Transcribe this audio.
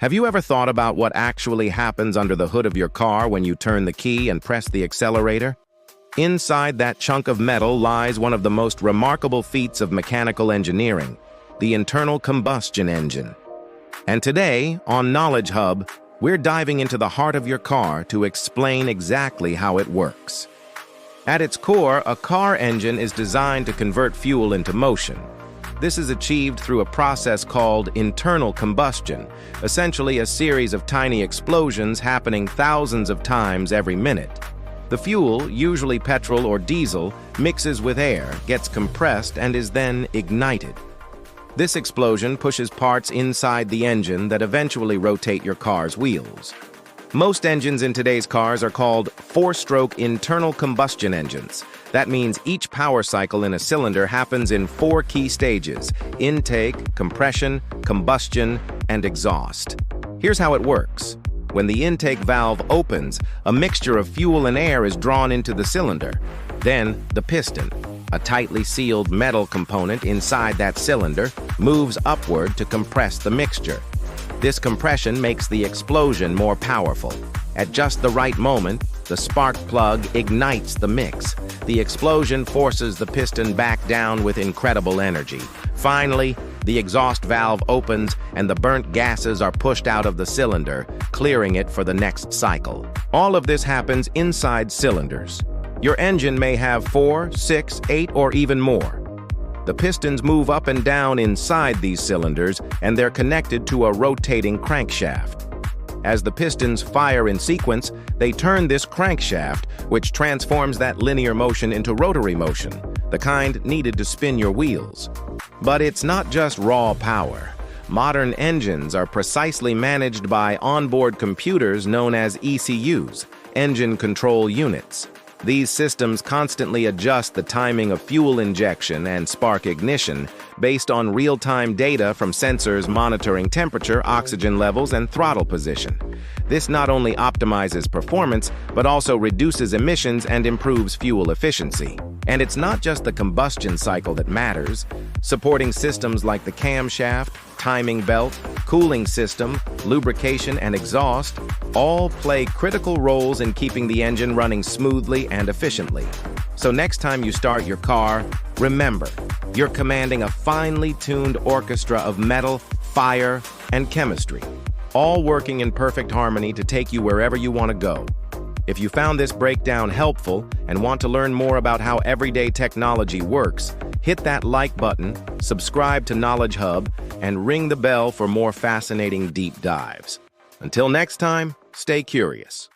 Have you ever thought about what actually happens under the hood of your car when you turn the key and press the accelerator? Inside that chunk of metal lies one of the most remarkable feats of mechanical engineering, the internal combustion engine. And today, on Knowledge Hub, we're diving into the heart of your car to explain exactly how it works. At its core, a car engine is designed to convert fuel into motion. This is achieved through a process called internal combustion, essentially a series of tiny explosions happening thousands of times every minute. The fuel, usually petrol or diesel, mixes with air, gets compressed, and is then ignited. This explosion pushes parts inside the engine that eventually rotate your car's wheels. Most engines in today's cars are called four-stroke internal combustion engines. That means each power cycle in a cylinder happens in 4 key stages: intake, compression, combustion, and exhaust. Here's how it works. When the intake valve opens, a mixture of fuel and air is drawn into the cylinder. Then, the piston, a tightly sealed metal component inside that cylinder, moves upward to compress the mixture. This compression makes the explosion more powerful. At just the right moment, the spark plug ignites the mix. The explosion forces the piston back down with incredible energy. Finally, the exhaust valve opens and the burnt gases are pushed out of the cylinder, clearing it for the next cycle. All of this happens inside cylinders. Your engine may have 4, 6, 8, or even more. The pistons move up and down inside these cylinders, and they're connected to a rotating crankshaft. As the pistons fire in sequence, they turn this crankshaft, which transforms that linear motion into rotary motion, the kind needed to spin your wheels. But it's not just raw power. Modern engines are precisely managed by onboard computers known as ECUs, engine control units. These systems constantly adjust the timing of fuel injection and spark ignition based on real-time data from sensors monitoring temperature, oxygen levels, and throttle position. This not only optimizes performance, but also reduces emissions and improves fuel efficiency. And it's not just the combustion cycle that matters. Supporting systems like the camshaft, timing belt, cooling system, lubrication, and exhaust all play critical roles in keeping the engine running smoothly and efficiently. So next time you start your car, remember, you're commanding a finely tuned orchestra of metal, fire, and chemistry, all working in perfect harmony to take you wherever you want to go. If you found this breakdown helpful and want to learn more about how everyday technology works, hit that like button, subscribe to Knowledge Hub, and ring the bell for more fascinating deep dives. Until next time, stay curious.